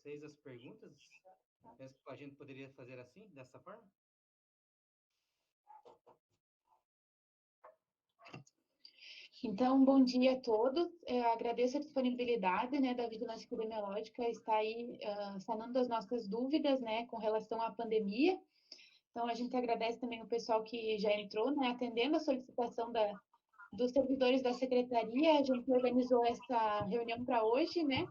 vocês as perguntas. A gente poderia fazer assim, dessa forma? Então, bom dia a todos. Eu agradeço a disponibilidade, né, da Vigilância Epidemiológica, está aí sanando as nossas dúvidas, né, com relação à pandemia. Então, a gente agradece também o pessoal que já entrou, né, atendendo a solicitação dos servidores da secretaria. A gente organizou essa reunião para hoje, né?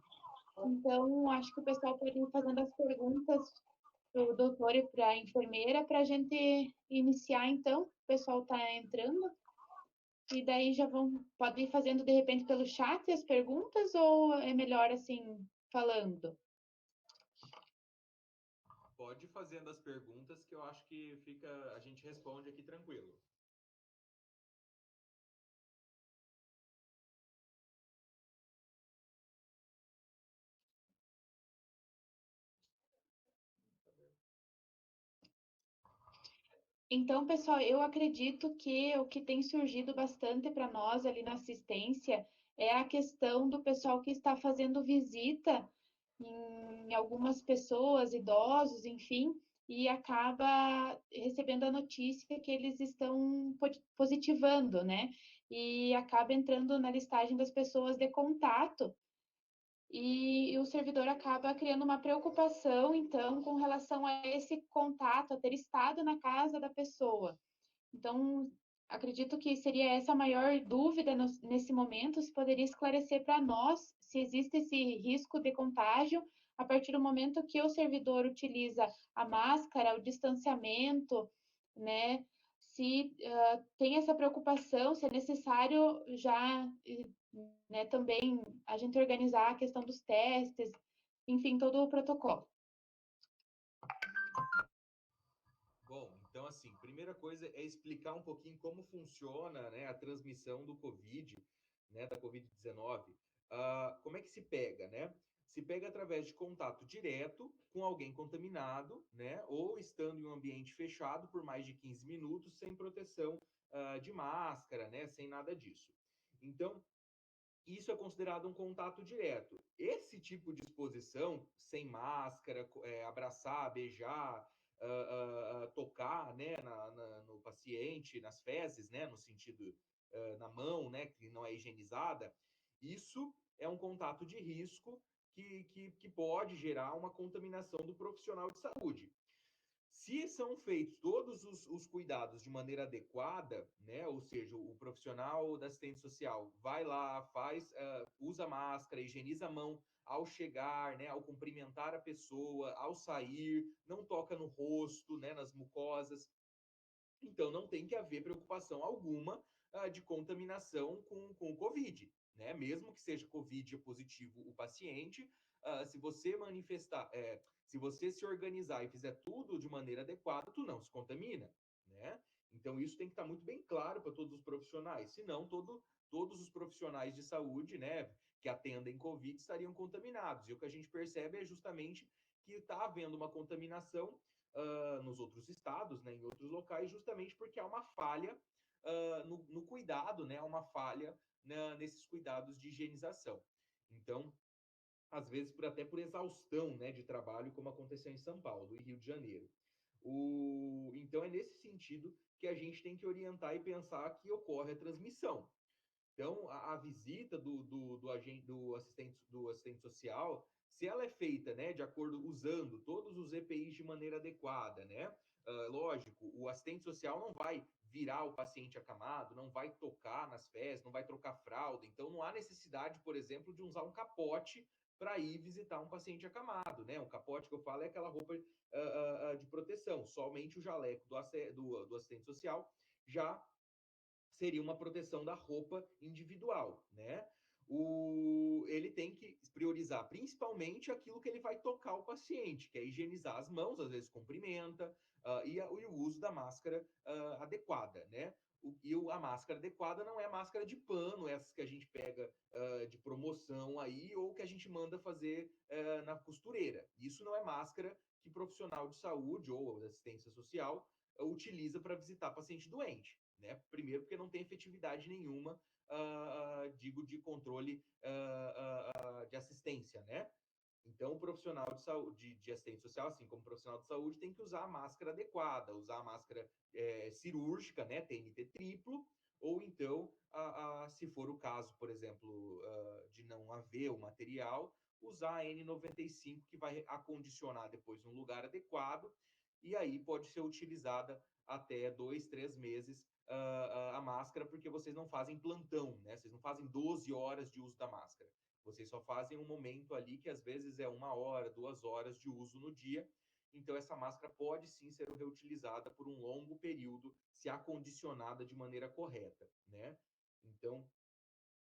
Então, acho que o pessoal pode ir fazendo as perguntas para o doutor e para a enfermeira para a gente iniciar, então. O pessoal está entrando. E daí pode ir fazendo de repente pelo chat as perguntas ou é melhor assim, falando? Pode ir fazendo as perguntas que eu acho que a gente responde aqui tranquilo. Então, pessoal, eu acredito que o que tem surgido bastante para nós ali na assistência é a questão do pessoal que está fazendo visita em algumas pessoas, idosos, enfim, e acaba recebendo a notícia que eles estão positivando, né? E acaba entrando na listagem das pessoas de contato. E o servidor acaba criando uma preocupação, então, com relação a esse contato, a ter estado na casa da pessoa. Então, acredito que seria essa a maior dúvida nesse momento, se poderia esclarecer para nós se existe esse risco de contágio a partir do momento que o servidor utiliza a máscara, o distanciamento, né? Se tem essa preocupação, se é necessário já, né, também a gente organizar a questão dos testes, enfim, todo o protocolo. Bom, então assim, primeira coisa é explicar um pouquinho como funciona, né, a transmissão do Covid, né, da Covid-19. Como é que se pega, né? Se pega através de contato direto com alguém contaminado, né, ou estando em um ambiente fechado por mais de 15 minutos sem proteção de máscara, né, sem nada disso. Então, isso é considerado um contato direto. Esse tipo de exposição, sem máscara, abraçar, beijar, tocar, né, no paciente, nas fezes, né, no sentido, na mão, né, que não é higienizada, isso é um contato de risco que pode gerar uma contaminação do profissional de saúde. Se são feitos todos os cuidados de maneira adequada, né? Ou seja, o profissional da assistente social vai lá, usa máscara, higieniza a mão ao chegar, né? Ao cumprimentar a pessoa, ao sair, não toca no rosto, né? Nas mucosas. Então, não tem que haver preocupação alguma de contaminação com o Covid, né? Mesmo que seja Covid positivo o paciente, se você se você se organizar e fizer tudo de maneira adequada, tu não se contamina, né? Então, isso tem que estar muito bem claro para todos os profissionais, senão todos os profissionais de saúde, né, que atendem Covid estariam contaminados. E o que a gente percebe é justamente que está havendo uma contaminação nos outros estados, né, em outros locais, justamente porque há uma falha no cuidado, né, há uma falha nesses cuidados de higienização. Então, às vezes até por exaustão, né, de trabalho, como aconteceu em São Paulo e Rio de Janeiro. Então, é nesse sentido que a gente tem que orientar e pensar que ocorre a transmissão. Então, a visita do assistente social, se ela é feita, né, de acordo, usando todos os EPIs de maneira adequada, né? Lógico, o assistente social não vai virar o paciente acamado, não vai tocar nas fezes, não vai trocar fralda. Então, não há necessidade, por exemplo, de usar um capote para ir visitar um paciente acamado, né? Um capote que eu falo é aquela roupa de proteção. Somente o jaleco do assistente social já seria uma proteção da roupa individual, né? Ele tem que priorizar principalmente aquilo que ele vai tocar o paciente, que é higienizar as mãos, às vezes cumprimenta, e o uso da máscara adequada, né? A máscara adequada não é a máscara de pano, essas que a gente pega de promoção aí, ou que a gente manda fazer na costureira. Isso não é máscara que profissional de saúde ou assistência social utiliza para visitar paciente doente, né? Primeiro, porque não tem efetividade nenhuma, digo, de controle de assistência, né? Então, o profissional de saúde, de assistente social, assim como o profissional de saúde, tem que usar a máscara adequada, usar a máscara cirúrgica, né, TNT triplo, ou então, se for o caso, por exemplo, de não haver o material, usar a N95, que vai acondicionar depois num lugar adequado, e aí pode ser utilizada até 2, 3 meses a máscara, porque vocês não fazem plantão, né? Vocês não fazem 12 horas de uso da máscara. Vocês só fazem um momento ali que às vezes é 1 hora, 2 horas de uso no dia. Então, essa máscara pode sim ser reutilizada por um longo período, se acondicionada de maneira correta, né? Então,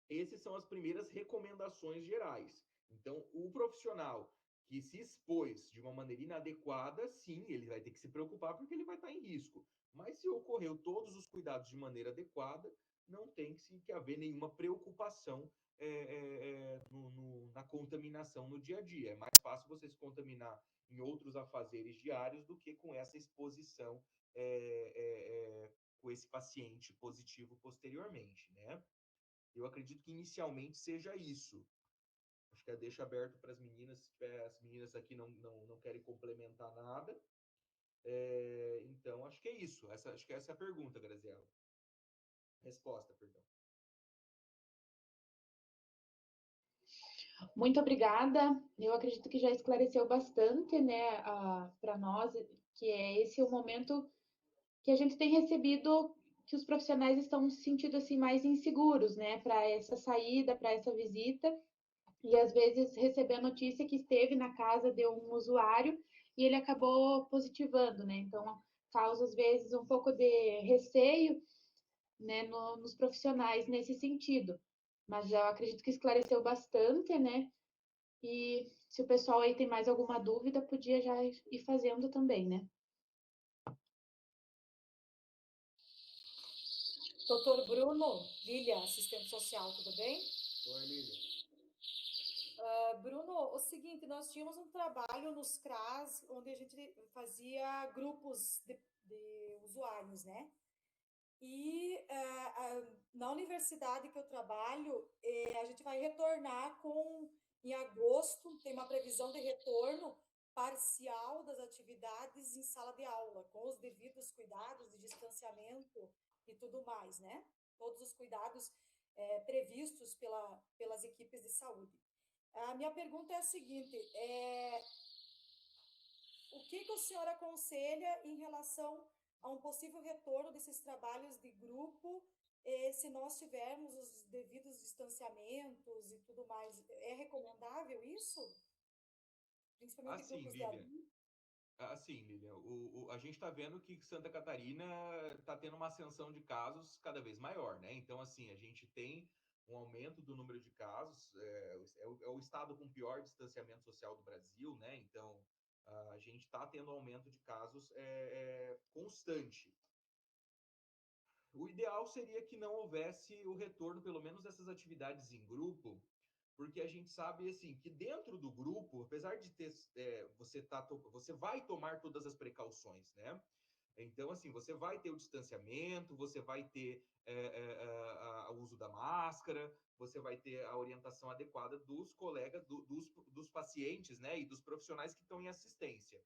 essas são as primeiras recomendações gerais. Então, o profissional que se expôs de uma maneira inadequada, sim, ele vai ter que se preocupar porque ele vai estar em risco. Mas se ocorreu todos os cuidados de maneira adequada, não tem que haver nenhuma preocupação na contaminação no dia a dia. É mais fácil você se contaminar em outros afazeres diários do que com essa exposição com esse paciente positivo posteriormente, né? Eu acredito que inicialmente seja isso. Acho que deixa aberto para as meninas, se tiver, as meninas aqui não querem complementar nada. Então, acho que é isso. Acho que essa é a pergunta, Graziela. Resposta, perdão. Muito obrigada. Eu acredito que já esclareceu bastante, né, para nós, que é esse o momento que a gente tem recebido, que os profissionais estão se sentindo assim mais inseguros, né, para essa saída, para essa visita, e às vezes receber a notícia que esteve na casa de um usuário e ele acabou positivando, né? Então causa às vezes um pouco de receio, né, nos profissionais nesse sentido. Mas eu acredito que esclareceu bastante, né? E se o pessoal aí tem mais alguma dúvida, podia já ir fazendo também, né? Doutor Bruno, Lília, assistente social, tudo bem? Oi, Lília. Bruno, o seguinte, nós tínhamos um trabalho nos CRAS, onde a gente fazia grupos de usuários, né? E na universidade que eu trabalho, a gente vai retornar em agosto, tem uma previsão de retorno parcial das atividades em sala de aula, com os devidos cuidados de distanciamento e tudo mais, né? Todos os cuidados previstos pelas equipes de saúde. A minha pergunta é a seguinte: o que o senhor aconselha em relação a um possível retorno desses trabalhos de grupo, se nós tivermos os devidos distanciamentos e tudo mais? É recomendável isso? Principalmente Assim, grupos de Lília. alunos? Assim, Lília, a gente está vendo que Santa Catarina está tendo uma ascensão de casos cada vez maior, né? Então, assim, a gente tem um aumento do número de casos, é o estado com pior distanciamento social do Brasil, né? Então, a gente está tendo um aumento de casos constante. O ideal seria que não houvesse o retorno, pelo menos dessas atividades em grupo, porque a gente sabe assim que dentro do grupo, apesar de ter você vai tomar todas as precauções, né? Então assim você vai ter o distanciamento, você vai ter o uso da máscara, você vai ter a orientação adequada dos colegas, dos pacientes, né? E dos profissionais que estão em assistência.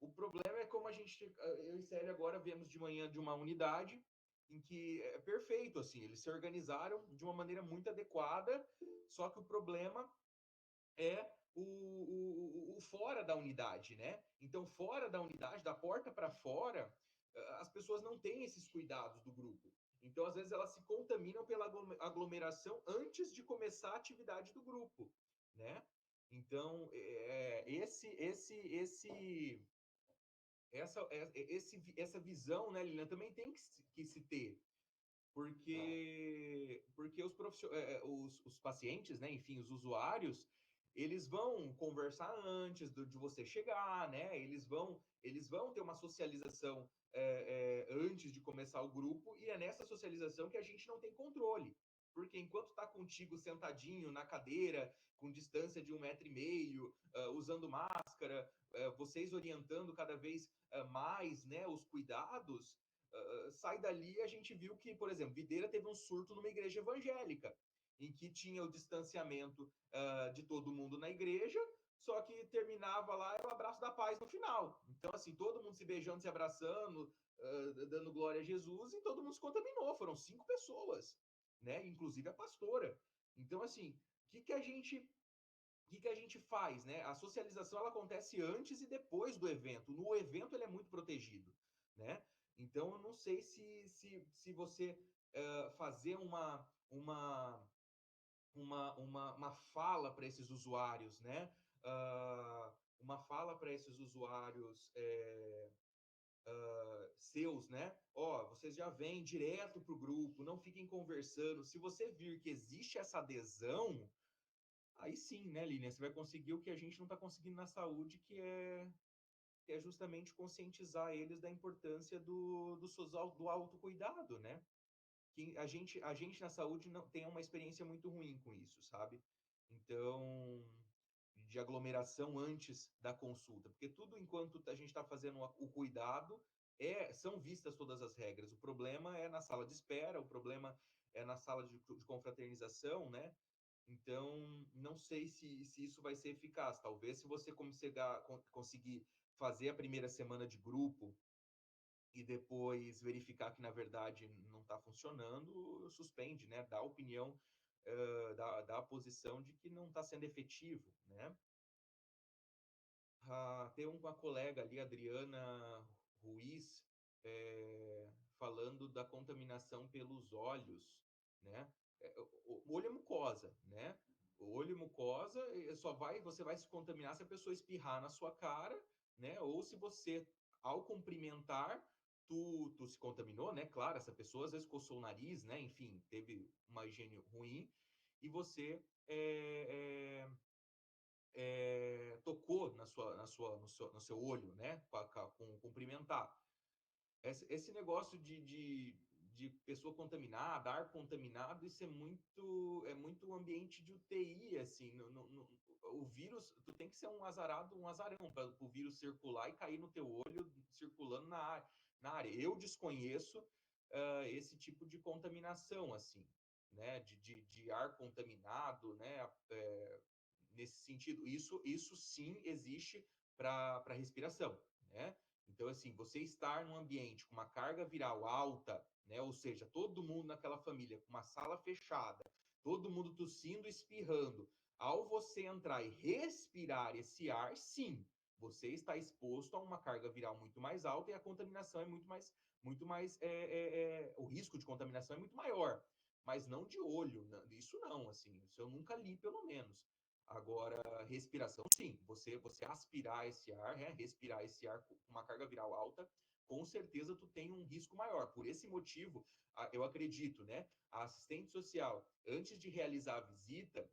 O problema é como eu e Célia agora viemos de manhã de uma unidade em que é perfeito, assim, eles se organizaram de uma maneira muito adequada, só que o problema é o fora da unidade, né? Então, fora da unidade, da porta para fora, as pessoas não têm esses cuidados do grupo. Então, às vezes, elas se contaminam pela aglomeração antes de começar a atividade do grupo, né? Então, essa visão, né, Lilian, também tem que se ter, porque os pacientes, né, enfim, os usuários, eles vão conversar antes de você chegar, né? Eles vão ter uma socialização antes de começar o grupo, e é nessa socialização que a gente não tem controle. Porque enquanto está contigo sentadinho na cadeira, com distância de 1,5 m, usando máscara, vocês orientando cada vez mais, né, os cuidados, sai dali, a gente viu que, por exemplo, Videira teve um surto numa igreja evangélica, em que tinha o distanciamento de todo mundo na igreja, só que terminava lá, era o abraço da paz no final. Então, assim, todo mundo se beijando, se abraçando, dando glória a Jesus, e todo mundo se contaminou. Foram 5 pessoas, né? Inclusive a pastora. Então, assim, o que a gente faz, né? A socialização ela acontece antes e depois do evento. No evento ele é muito protegido, né? Então eu não sei se você fazer uma fala para esses usuários, né? Uma fala para esses usuários seus, né? Ó, vocês já vêm direto para o grupo, não fiquem conversando. Se você vir que existe essa adesão, aí sim, né, Lilian, você vai conseguir o que a gente não está conseguindo na saúde, que é justamente conscientizar eles da importância do autocuidado, né? Que a gente na saúde não tem uma experiência muito ruim com isso, sabe? Então, de aglomeração antes da consulta, porque tudo enquanto a gente está fazendo o cuidado, são vistas todas as regras. O problema é na sala de espera, o problema é na sala de confraternização, né? Então, não sei se isso vai ser eficaz. Talvez se você conseguir fazer a primeira semana de grupo e depois verificar que, na verdade, não está funcionando, suspende, né? Dá a opinião, dá a posição de que não está sendo efetivo, né? Tem uma colega ali, Adriana Ruiz, falando da contaminação pelos olhos, né? O olho é mucosa, né? O olho é mucosa, você vai se contaminar se a pessoa espirrar na sua cara, né? Ou se você, ao cumprimentar, tu se contaminou, né? Claro, essa pessoa às vezes coçou o nariz, né? Enfim, teve uma higiene ruim e você tocou no seu olho, né? Com cumprimentar. Esse negócio de pessoa contaminada, ar contaminado, isso é muito ambiente de UTI, assim, o vírus, tu tem que ser um azarão para o vírus circular e cair no teu olho, circulando na área. Eu desconheço esse tipo de contaminação, assim, né, de ar contaminado, né, nesse sentido. Isso sim existe para respiração, né? Então, assim, você estar num ambiente com uma carga viral alta, né? Ou seja, todo mundo naquela família com uma sala fechada, todo mundo tossindo, espirrando. Ao você entrar e respirar esse ar, sim, você está exposto a uma carga viral muito mais alta e a contaminação é muito mais, o risco de contaminação é muito maior. Mas não de olho, isso não, assim, isso eu nunca li, pelo menos. Agora, respiração, sim, você aspirar esse ar, né, respirar esse ar com uma carga viral alta, com certeza tu tem um risco maior. Por esse motivo, eu acredito, né, a assistente social, antes de realizar a visita,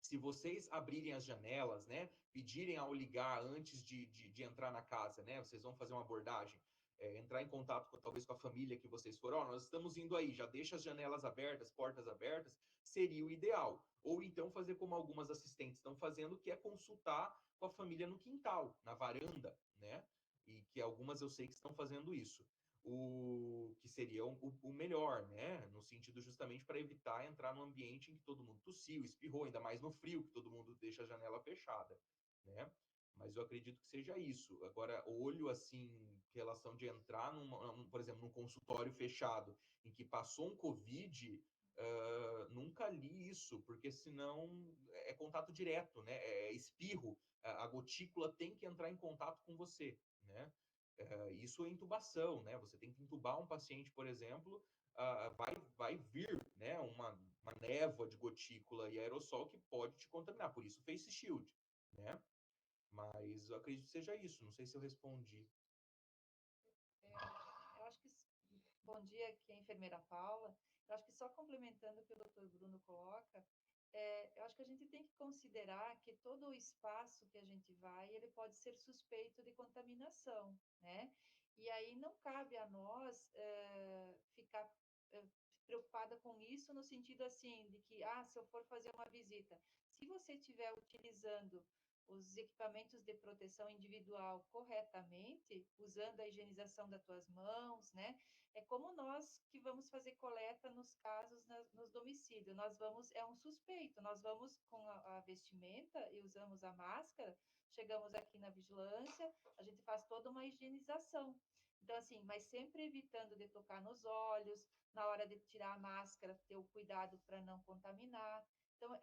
se vocês abrirem as janelas, né, pedirem ao ligar antes de entrar na casa, né, vocês vão fazer uma abordagem, entrar em contato talvez com a família que vocês foram, nós estamos indo aí, já deixa as janelas abertas, portas abertas, seria o ideal. Ou então fazer como algumas assistentes estão fazendo, que é consultar com a família no quintal, na varanda, né, e que algumas eu sei que estão fazendo isso. O que seria o melhor, né? No sentido justamente para evitar entrar num ambiente em que todo mundo tossiu, espirrou, ainda mais no frio, que todo mundo deixa a janela fechada, né? Mas eu acredito que seja isso. Agora, olho assim, em relação de entrar, por exemplo, num consultório fechado, em que passou um Covid, nunca li isso, porque senão é contato direto, né? É espirro, a gotícula tem que entrar em contato com você, né? Isso é intubação, né? Você tem que intubar um paciente, por exemplo, vai vir, né, uma névoa de gotícula e aerossol que pode te contaminar, por isso face shield, né? Mas eu acredito que seja isso, não sei se eu respondi. Eu acho que, bom dia, aqui é a enfermeira Paula. Eu acho que só complementando o que o doutor Bruno coloca, eu acho que a gente tem que considerar que todo o espaço que a gente vai, ele pode ser suspeito de contaminação, né? E aí não cabe a nós ficar preocupada com isso no sentido assim, de que, se eu for fazer uma visita, se você estiver utilizando os equipamentos de proteção individual corretamente, usando a higienização das tuas mãos, né? É como nós que vamos fazer coleta nos casos, nos domicílios. Nós vamos, é um suspeito, nós vamos com a vestimenta e usamos a máscara, chegamos aqui na vigilância, a gente faz toda uma higienização. Então, assim, mas sempre evitando de tocar nos olhos, na hora de tirar a máscara, ter o cuidado para não contaminar. Então,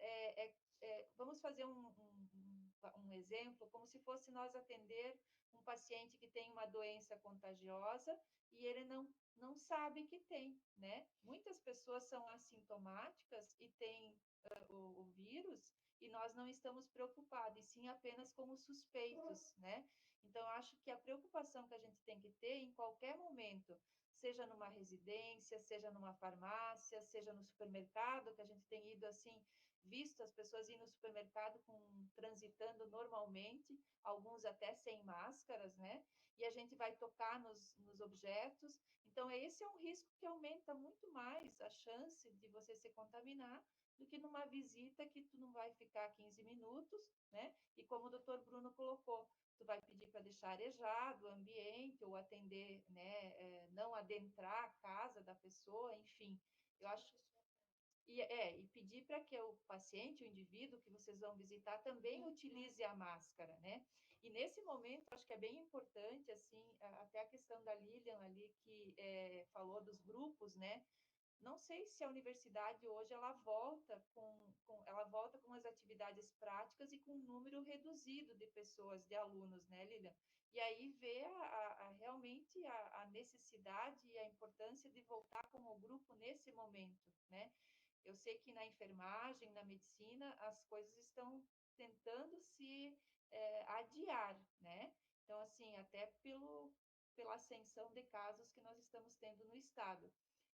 vamos fazer um exemplo, como se fosse nós atender um paciente que tem uma doença contagiosa e ele não sabe que tem, né? Muitas pessoas são assintomáticas e têm o vírus e nós não estamos preocupados, e sim apenas como suspeitos, né? Então, acho que a preocupação que a gente tem que ter em qualquer momento, seja numa residência, seja numa farmácia, seja no supermercado, que a gente tem ido assim, visto as pessoas ir no supermercado transitando normalmente, alguns até sem máscaras, né? E a gente vai tocar nos objetos. Então, esse é um risco que aumenta muito mais a chance de você se contaminar do que numa visita que tu não vai ficar 15 minutos, né? E como o doutor Bruno colocou, tu vai pedir para deixar arejado o ambiente ou atender, né? Não adentrar a casa da pessoa, enfim. Eu acho e pedir para que o paciente, o indivíduo que vocês vão visitar, também utilize a máscara, né? E nesse momento, acho que é bem importante, assim, até a questão da Lilian ali, que falou dos grupos, né? Não sei se a universidade hoje ela volta com as atividades práticas e com um número reduzido de pessoas, de alunos, né, Lilian? E aí vê realmente a necessidade e a importância de voltar com o grupo nesse momento, né? Eu sei que na enfermagem, na medicina, as coisas estão tentando se adiar, né? Então, assim, até pela ascensão de casos que nós estamos tendo no estado.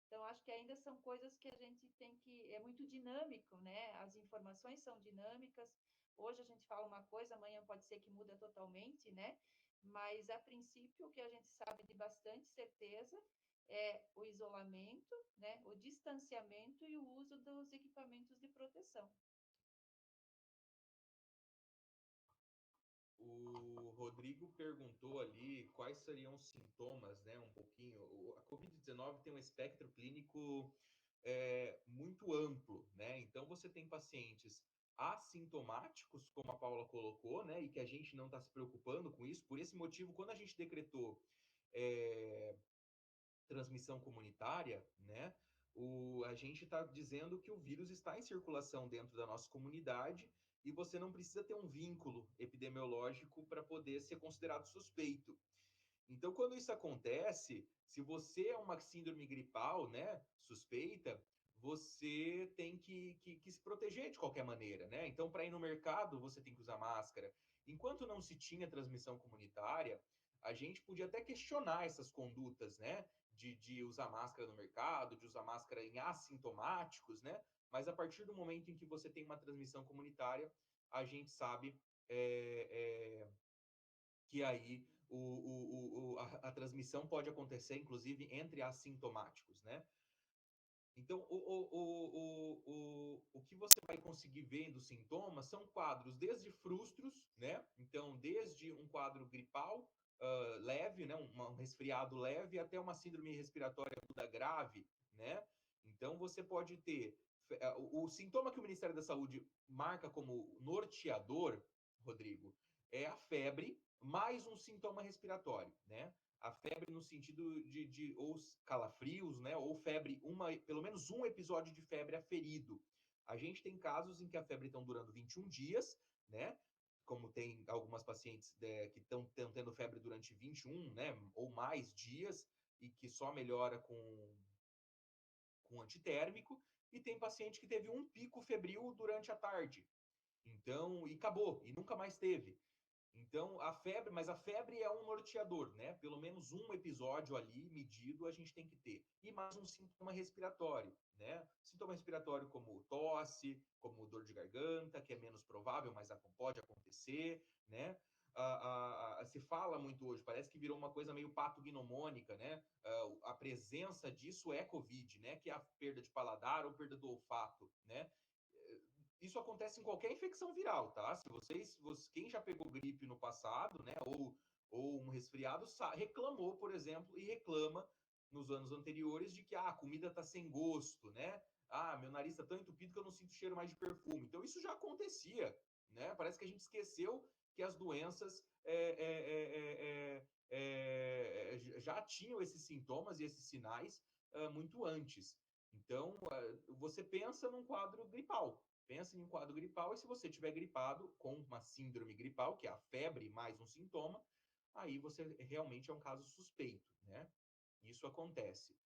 Então, acho que ainda são coisas que a gente tem que. É muito dinâmico, né? As informações são dinâmicas. Hoje a gente fala uma coisa, amanhã pode ser que muda totalmente, né? Mas, a princípio, o que a gente sabe de bastante certeza é o isolamento, né? O distanciamento e o uso dos equipamentos de proteção. O Rodrigo perguntou ali quais seriam os sintomas, né? Um pouquinho. A Covid-19 tem um espectro clínico muito amplo, né? Então você tem pacientes assintomáticos, como a Paula colocou, né? E que a gente não está se preocupando com isso. Por esse motivo, quando a gente decretou transmissão comunitária, né? A gente está dizendo que o vírus está em circulação dentro da nossa comunidade e você não precisa ter um vínculo epidemiológico para poder ser considerado suspeito. Então, quando isso acontece, se você é uma síndrome gripal, né, suspeita, você tem que se proteger de qualquer maneira, né? Então, para ir no mercado, você tem que usar máscara. Enquanto não se tinha transmissão comunitária, a gente podia até questionar essas condutas, né? De usar máscara no mercado, de usar máscara em assintomáticos, né? Mas a partir do momento em que você tem uma transmissão comunitária, a gente sabe que aí a transmissão pode acontecer, inclusive, entre assintomáticos, né? Então, o que você vai conseguir ver dos sintomas são quadros desde frustros, né? Então, desde um quadro gripal leve, né? Um resfriado leve, até uma síndrome respiratória aguda grave, né? Então, você pode ter... O sintoma que o Ministério da Saúde marca como norteador, Rodrigo, é a febre mais um sintoma respiratório, né? A febre no sentido de ou calafrios, né? Ou febre, pelo menos um episódio de febre aferido. A gente tem casos em que a febre estão durando 21 dias, né? Como tem algumas pacientes que estão tendo febre durante 21, né? Ou mais dias, e que só melhora com antitérmico. E tem paciente que teve um pico febril durante a tarde. Então, e acabou, e nunca mais teve. Então, mas a febre é um norteador, né? Pelo menos um episódio ali medido a gente tem que ter. E mais um sintoma respiratório, né? Sintoma respiratório como tosse, como dor de garganta, que é menos provável, mas pode acontecer, né? Se fala muito hoje, parece que virou uma coisa meio patognomônica, né? A presença disso é Covid, né? Que é a perda de paladar ou perda do olfato, né? Isso acontece em qualquer infecção viral, tá? Quem já pegou gripe no passado, né, ou um resfriado, reclamou, por exemplo, e reclama nos anos anteriores de que a comida está sem gosto, né? Meu nariz está tão entupido que eu não sinto cheiro mais de perfume. Então, isso já acontecia, né? Parece que a gente esqueceu que as doenças já tinham esses sintomas e esses sinais muito antes. Então, você pensa num quadro gripal. Pensa em um quadro gripal e se você tiver gripado com uma síndrome gripal, que é a febre mais um sintoma, aí você realmente é um caso suspeito, né? Isso acontece.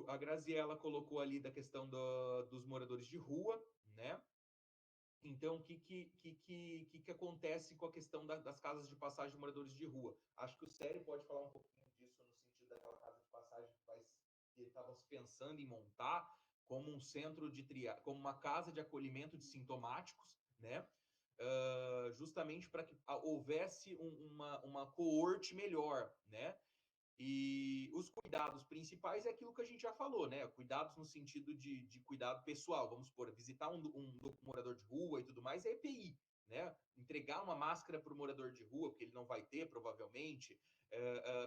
A Graziella colocou ali da questão dos moradores de rua, né? Então, o que acontece com a questão das casas de passagem de moradores de rua? Acho que o Célio pode falar um pouquinho disso no sentido daquela casa de passagem que estavam pensando em montar como um centro de como uma casa de acolhimento de sintomáticos, né? Justamente para que houvesse uma coorte melhor, né? E os cuidados principais é aquilo que a gente já falou, né? Cuidados no sentido de cuidado pessoal, vamos supor, visitar um morador de rua e tudo mais, é EPI, né? Entregar uma máscara para o morador de rua, porque ele não vai ter, provavelmente,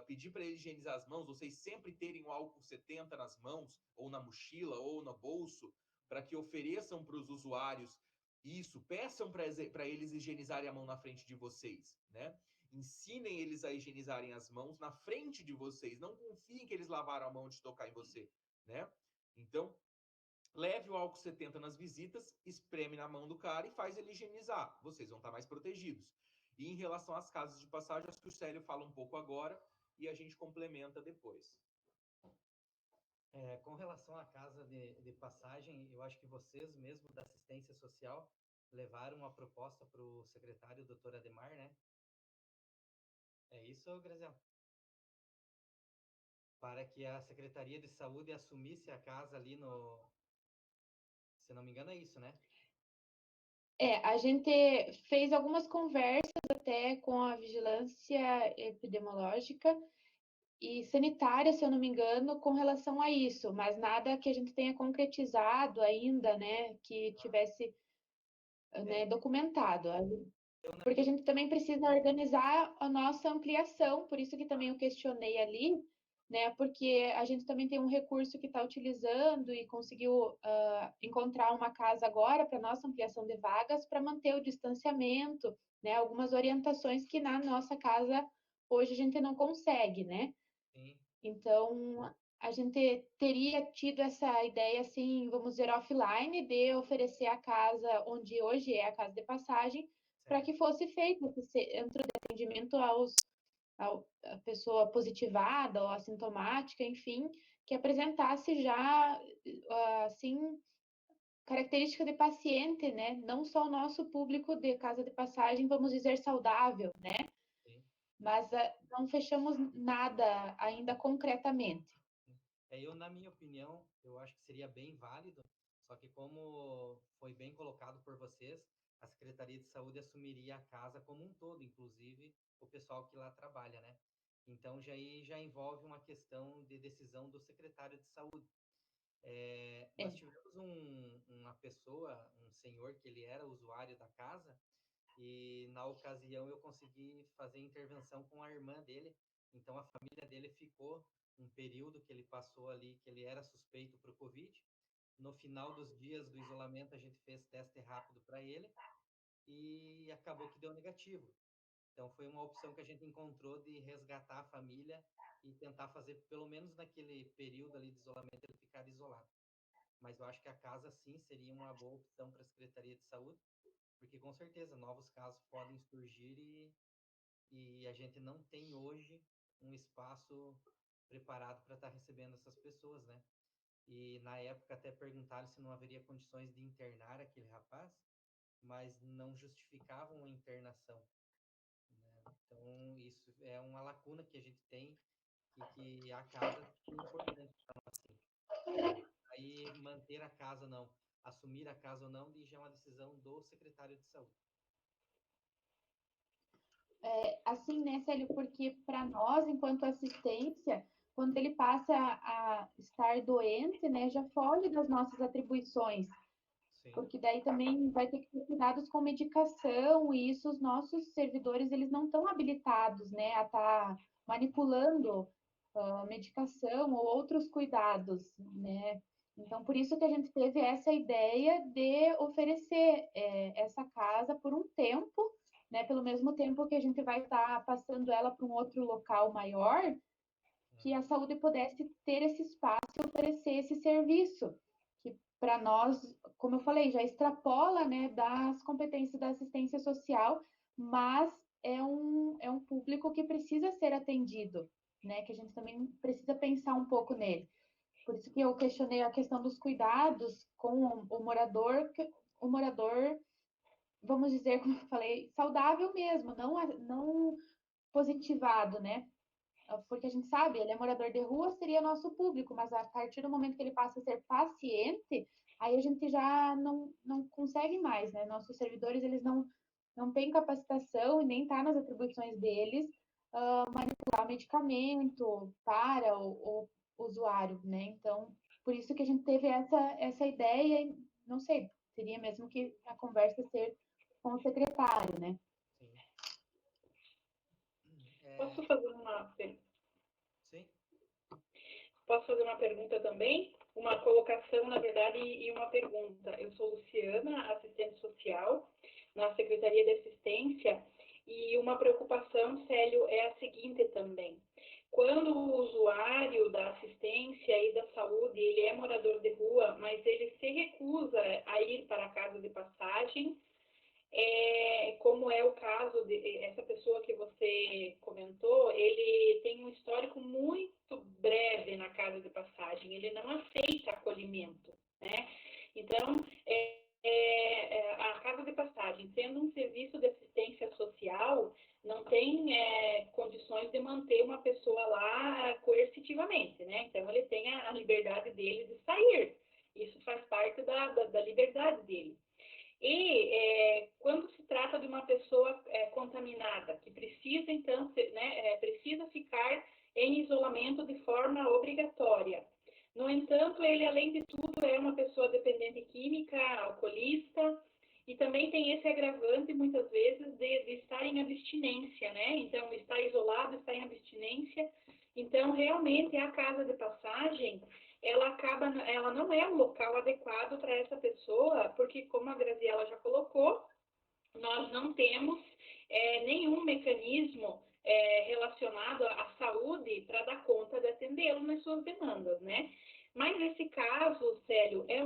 pedir para ele higienizar as mãos, vocês sempre terem o álcool 70 nas mãos, ou na mochila, ou no bolso, para que ofereçam para os usuários isso, peçam para eles higienizarem a mão na frente de vocês, né? Ensinem eles a higienizarem as mãos na frente de vocês. Não confiem que eles lavaram a mão de tocar em você, né? Então, leve o álcool 70 nas visitas, espreme na mão do cara e faz ele higienizar. Vocês vão estar mais protegidos. E em relação às casas de passagem, acho que o Célio fala um pouco agora e a gente complementa depois. Com relação à casa de passagem, eu acho que vocês mesmo da assistência social levaram uma proposta para o secretário, doutor Ademar, né? É isso, Graziela? Para que a Secretaria de Saúde assumisse a casa ali no... Se não me engano, é isso, né? A gente fez algumas conversas até com a vigilância epidemiológica e sanitária, se eu não me engano, com relação a isso, mas nada que a gente tenha concretizado ainda, né, que tivesse, né, documentado. Porque a gente também precisa organizar a nossa ampliação, por isso que também eu questionei ali, né? Porque a gente também tem um recurso que está utilizando e conseguiu encontrar uma casa agora para nossa ampliação de vagas para manter o distanciamento, né? Algumas orientações que na nossa casa hoje a gente não consegue, né? Sim. Então, a gente teria tido essa ideia, assim, vamos dizer, offline, de oferecer a casa onde hoje é a casa de passagem, para que fosse feito esse centro de atendimento à pessoa positivada ou assintomática, enfim, que apresentasse já, assim, característica de paciente, né? Não só o nosso público de casa de passagem, vamos dizer, saudável, né? Sim. Mas não fechamos nada ainda concretamente. Na minha opinião, eu acho que seria bem válido, só que como foi bem colocado por vocês, a Secretaria de Saúde assumiria a casa como um todo, inclusive o pessoal que lá trabalha, né? Então, já envolve uma questão de decisão do secretário de saúde. Nós tivemos uma pessoa, um senhor, que ele era usuário da casa, e na ocasião eu consegui fazer intervenção com a irmã dele, então a família dele ficou um período que ele passou ali, que ele era suspeito para o Covid. No final dos dias do isolamento, a gente fez teste rápido para ele e acabou que deu negativo. Então, foi uma opção que a gente encontrou de resgatar a família e tentar fazer, pelo menos naquele período ali de isolamento, ele ficar isolado. Mas eu acho que a casa, sim, seria uma boa opção para a Secretaria de Saúde, porque, com certeza, novos casos podem surgir e a gente não tem hoje um espaço preparado para estar recebendo essas pessoas, né? E, na época, até perguntaram se não haveria condições de internar aquele rapaz, mas não justificavam a internação, né? Então, isso é uma lacuna que a gente tem e que a casa é importante para nós, sim. Aí, manter a casa ou não, assumir a casa ou não, já é uma decisão do secretário de saúde. Assim, né, Célio, porque para nós, enquanto assistência, quando ele passa a estar doente, né, já foge das nossas atribuições. Sim. Porque daí também vai ter que ter cuidados com medicação, e isso os nossos servidores, eles não estão habilitados, né, a estar manipulando medicação ou outros cuidados, né? Então, por isso que a gente teve essa ideia de oferecer essa casa por um tempo, né? Pelo mesmo tempo que a gente vai estar passando ela para um outro local maior, que a saúde pudesse ter esse espaço e oferecer esse serviço, que para nós, como eu falei, já extrapola, né, das competências da assistência social, mas é um público que precisa ser atendido, né, que a gente também precisa pensar um pouco nele. Por isso que eu questionei a questão dos cuidados com o morador, vamos dizer, como eu falei, saudável mesmo, não positivado, né? Porque a gente sabe, ele é morador de rua, seria nosso público, mas a partir do momento que ele passa a ser paciente, aí a gente já não consegue mais, né? Nossos servidores, eles não têm capacitação e nem está nas atribuições deles manipular medicamento para o usuário, né? Então, por isso que a gente teve essa ideia, e não sei, seria mesmo que a conversa ser com o secretário, né? Sim. Posso fazer uma Sim. Posso fazer uma pergunta também? Uma colocação, na verdade, e uma pergunta. Eu sou Luciana, assistente social na Secretaria de Assistência, e uma preocupação, Célio, é a seguinte também. Quando o usuário da assistência e da saúde, ele é morador de rua, mas ele se recusa a ir para a casa de passagem, como é o caso de essa pessoa que você comentou, ele tem um histórico muito breve na casa de passagem, ele não aceita acolhimento, né? Então, a casa de passagem, sendo um serviço de assistência social, não tem condições de manter uma pessoa lá coercitivamente, né? Então, ele tem a liberdade dele de sair, isso faz parte da liberdade dele. E quando se trata de uma pessoa contaminada, que precisa, então, precisa ficar em isolamento de forma obrigatória. No entanto, ele, além de tudo, é uma pessoa dependente química, alcoolista, e também tem esse agravante, muitas vezes, de estar em abstinência, né? Então, está isolado, está em abstinência. Então, realmente, a casa de passagem ela não é um local adequado para essa pessoa, porque, como a Graziela já colocou, nós não temos nenhum mecanismo relacionado à saúde para dar conta de atendê-lo nas suas demandas, né? Mas esse caso, Célio, é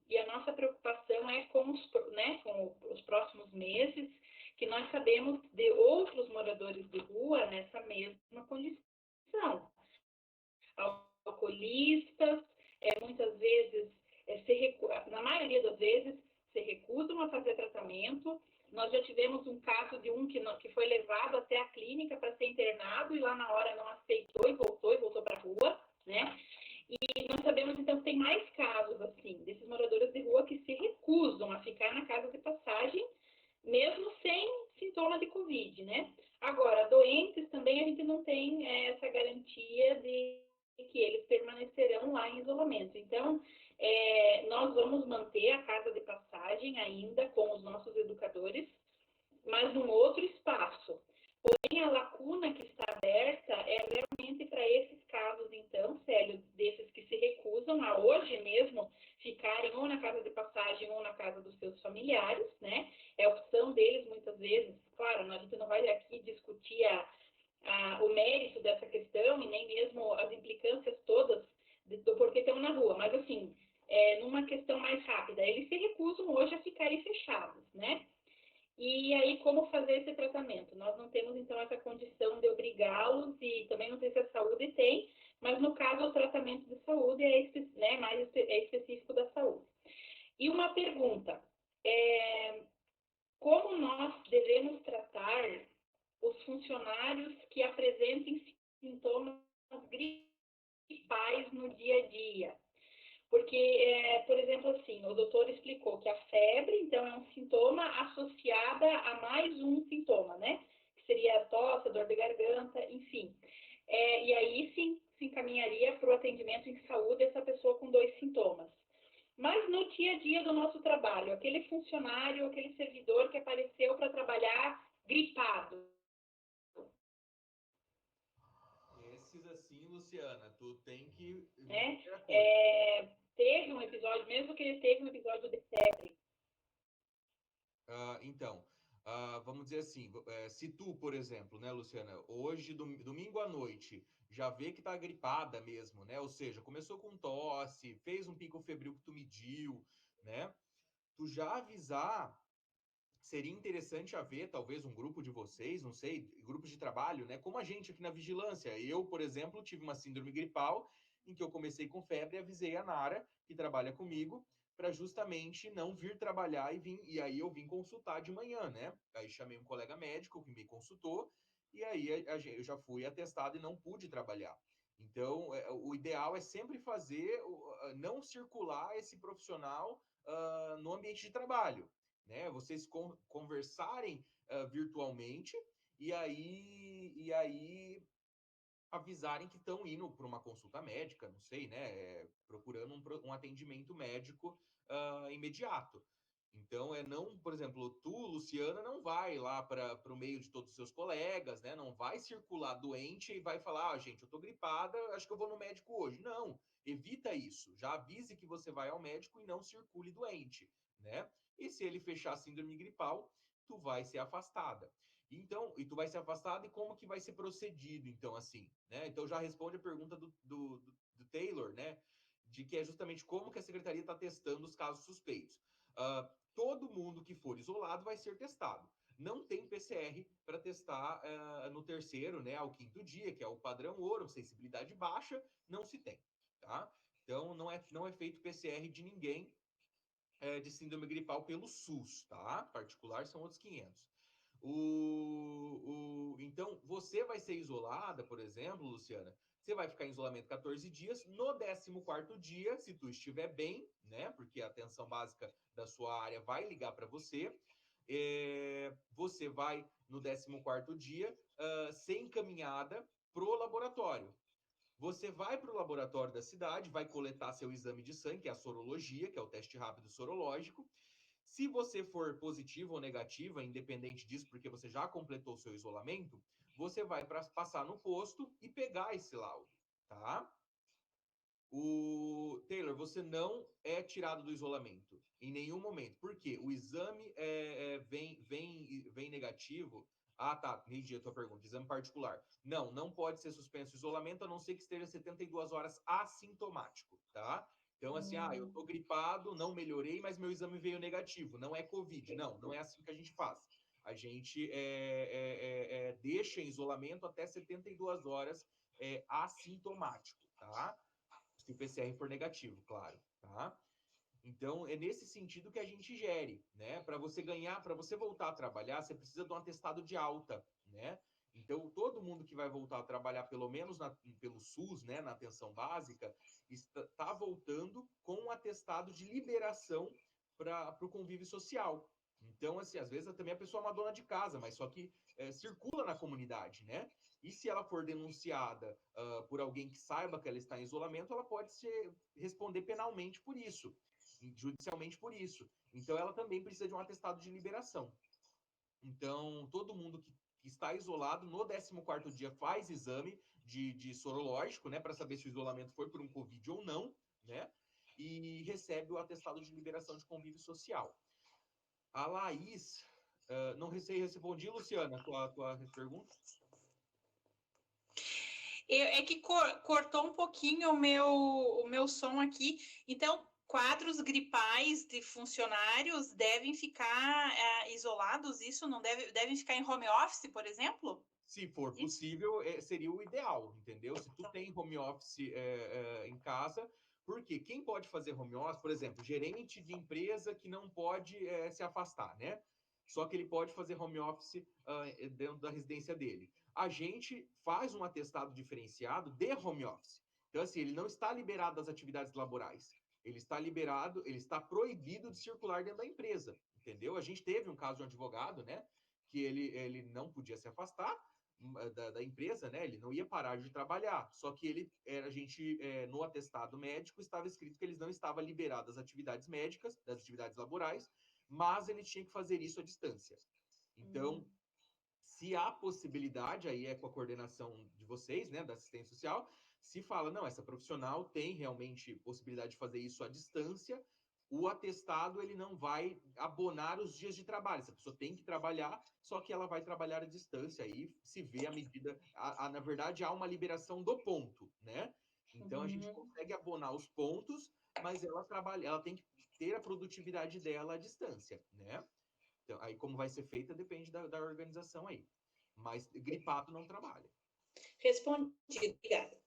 e a nossa preocupação é com os próximos meses, que nós sabemos de outros moradores de rua nessa mesma condição. Alcoolistas, muitas vezes, na maioria das vezes, se recusam a fazer tratamento. Nós já tivemos um caso de que foi levado até a clínica para ser internado e lá na hora não aceitou e voltou para a rua, né? E nós sabemos, então, que tem mais casos, assim, desses moradores de rua que se recusam a ficar na casa de passagem, mesmo sem sintoma de Covid, né? Agora, doentes também a gente não tem essa garantia de que eles permanecerão lá em isolamento. Então, nós vamos manter a casa de passagem ainda com os nossos educadores, mas num outro espaço. Porém, a lacuna que está aberta é realmente para esses casos, então, Célio, desses que se recusam a hoje mesmo ficarem ou na casa de passagem ou na casa dos seus familiares, né? É a opção deles, muitas vezes. Claro, a gente não vai aqui discutir o mérito dessa questão e nem mesmo as implicâncias todas do porquê estão na rua, mas assim, numa questão mais rápida, eles se recusam hoje a ficarem fechados, né? E aí, como fazer esse tratamento? Nós não temos, então, essa condição de obrigá-los e também não sei se a saúde tem, mas no caso, o tratamento de saúde é específico da saúde. E uma pergunta, como nós devemos tratar os funcionários que apresentem sintomas gripais no dia a dia? Porque, por exemplo, assim, o doutor explicou que a febre, então, é um sintoma associada a mais um sintoma, né? Que seria a tosse, dor de garganta, enfim. E aí, sim, se encaminharia para o atendimento em saúde essa pessoa com 2 sintomas. Mas no dia a dia do nosso trabalho, aquele funcionário, aquele servidor que apareceu para trabalhar gripado. Esses, assim, Luciana, tu tem que... né? Primeira coisa. Teve um episódio, mesmo que ele teve um episódio de febre. Então, vamos dizer assim, se tu, por exemplo, né, Luciana, hoje, domingo à noite, já vê que tá gripada mesmo, né? Ou seja, começou com tosse, fez um pico febril que tu mediu, né? Tu já avisar, seria interessante haver talvez um grupo de vocês, não sei, grupos de trabalho, né? Como a gente aqui na vigilância. Eu, por exemplo, tive uma síndrome gripal em que eu comecei com febre e avisei a Nara, que trabalha comigo, para justamente não vir trabalhar e aí eu vim consultar de manhã, né? Aí chamei um colega médico que me consultou e aí eu já fui atestado e não pude trabalhar. Então, o ideal é sempre fazer, não circular esse profissional no ambiente de trabalho, né? Vocês conversarem virtualmente e aí avisarem que estão indo para uma consulta médica, não sei, né? Procurando um atendimento médico imediato. Então, não, por exemplo, tu, Luciana, não vai lá para o meio de todos os seus colegas, né? Não vai circular doente e vai falar, gente, eu tô gripada, acho que eu vou no médico hoje. Não, evita isso. Já avise que você vai ao médico e não circule doente, né? E se ele fechar a síndrome gripal, tu vai ser afastada. Então, e tu vai ser afastada e como que vai ser procedido, então, assim, né? Então, já responde a pergunta do Taylor, né? De que é justamente como que a secretaria está testando os casos suspeitos. Todo mundo que for isolado vai ser testado. Não tem PCR para testar no terceiro, né, ao quinto dia, que é o padrão ouro, sensibilidade baixa, não se tem, tá? Então, não é feito PCR de ninguém de síndrome gripal pelo SUS, tá? Particular são outros 500. Então, você vai ser isolada, por exemplo, Luciana, você vai ficar em isolamento 14 dias. No 14º dia, se tu estiver bem, né? Porque a atenção básica da sua área vai ligar para você. Você vai, no 14º dia, ser encaminhada pro laboratório. Você vai para o laboratório da cidade, vai coletar seu exame de sangue, que é a sorologia, que é o teste rápido sorológico. Se você for positivo ou negativa, independente disso, porque você já completou o seu isolamento, você vai passar no posto e pegar esse laudo, tá? O Taylor, você não é tirado do isolamento em nenhum momento. Por quê? O exame vem negativo. Ah, tá. Entendi a tua pergunta. Exame particular. Não pode ser suspenso o isolamento, a não ser que esteja 72 horas assintomático, tá? Então, assim, eu tô gripado, não melhorei, mas meu exame veio negativo. Não é Covid. Não é assim que a gente faz. A gente deixa em isolamento até 72 horas assintomático, tá? Se o PCR for negativo, claro, tá? Então, é nesse sentido que a gente gere, né? Para você voltar a trabalhar, você precisa de um atestado de alta, né? Então, todo mundo que vai voltar a trabalhar, pelo menos pelo SUS, né, na atenção básica, está voltando com um atestado de liberação para o convívio social. Então, assim, às vezes também a pessoa é uma dona de casa, mas só que circula na comunidade, né? E se ela for denunciada por alguém que saiba que ela está em isolamento, ela pode responder penalmente por isso, judicialmente por isso. Então, ela também precisa de um atestado de liberação. Então, todo mundo que está isolado, no 14º dia faz exame de sorológico, né, para saber se o isolamento foi por um Covid ou não, né, e recebe o atestado de liberação de convívio social. A Laís, não respondi, Luciana, a tua pergunta? É que cortou um pouquinho o meu som aqui. Então, quadros gripais de funcionários devem ficar isolados? Isso não devem ficar em home office, por exemplo? Se for possível, seria o ideal, entendeu? Se tu tem home office em casa, porque quem pode fazer home office, por exemplo, gerente de empresa que não pode se afastar, né? Só que ele pode fazer home office dentro da residência dele. A gente faz um atestado diferenciado de home office. Então, assim, ele não está liberado das atividades laborais. Ele está liberado, ele está proibido de circular dentro da empresa, entendeu? A gente teve um caso de um advogado, né? Que ele não podia se afastar da empresa, né? Ele não ia parar de trabalhar. Só que no atestado médico estava escrito que eles não estavam liberados das atividades médicas, das atividades laborais, mas ele tinha que fazer isso à distância. Então, se há possibilidade, aí é com a coordenação de vocês, né, da assistência social, Se fala, não, essa profissional tem realmente possibilidade de fazer isso à distância, o atestado ele não vai abonar os dias de trabalho. Essa pessoa tem que trabalhar, só que ela vai trabalhar à distância. Aí se vê a medida, na verdade, há uma liberação do ponto, né? Então a gente consegue abonar os pontos, mas ela trabalha, ela tem que ter a produtividade dela à distância, né? Então, aí como vai ser feita depende da organização aí. Mas gripado não trabalha. Respondido, obrigada.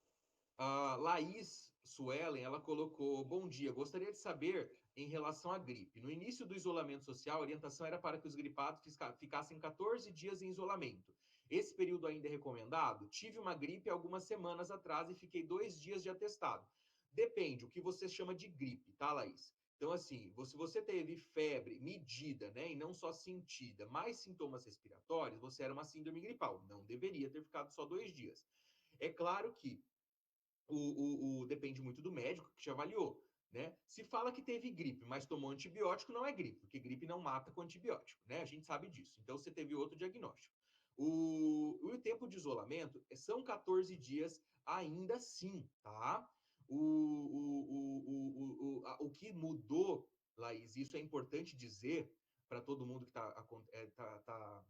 A Laís Suelen, ela colocou: bom dia, gostaria de saber em relação à gripe. No início do isolamento social, a orientação era para que os gripados ficassem 14 dias em isolamento. Esse período ainda é recomendado? Tive uma gripe algumas semanas atrás e fiquei 2 dias de atestado. Depende, o que você chama de gripe, tá, Laís? Então, assim, se você teve febre medida, né, e não só sentida, mais sintomas respiratórios, você era uma síndrome gripal. Não deveria ter ficado só 2 dias. É claro que depende muito do médico que te avaliou, né? Se fala que teve gripe, mas tomou antibiótico, não é gripe, porque gripe não mata com antibiótico, né? A gente sabe disso. Então, você teve outro diagnóstico. O tempo de isolamento são 14 dias ainda assim, tá? O que mudou, Laís, isso é importante dizer para todo mundo que está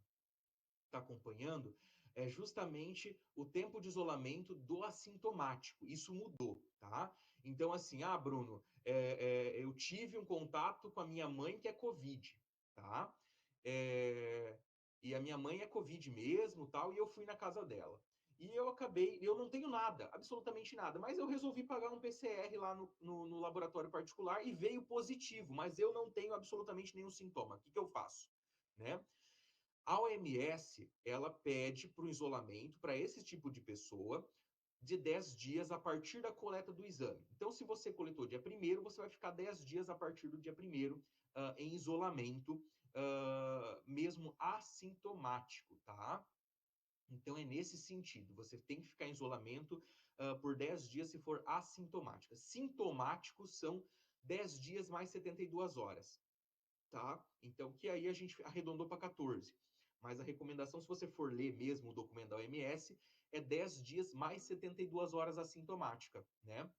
acompanhando, é justamente o tempo de isolamento do assintomático. Isso mudou, tá? Então, assim, Bruno, eu tive um contato com a minha mãe que é Covid, tá? E a minha mãe é Covid mesmo, tal, e eu fui na casa dela. E eu não tenho nada, absolutamente nada, mas eu resolvi pagar um PCR lá no laboratório particular e veio positivo, mas eu não tenho absolutamente nenhum sintoma. O que eu faço? Né? A OMS, ela pede para o isolamento para esse tipo de pessoa de 10 dias a partir da coleta do exame. Então, se você coletou dia 1º, você vai ficar 10 dias a partir do dia 1º em isolamento, mesmo assintomático, tá? Então, é nesse sentido. Você tem que ficar em isolamento por 10 dias se for assintomática. Sintomáticos são 10 dias mais 72 horas, tá? Então, que aí a gente arredondou para 14. Mas a recomendação, se você for ler mesmo o documento da OMS, é 10 dias mais 72 horas assintomática, né?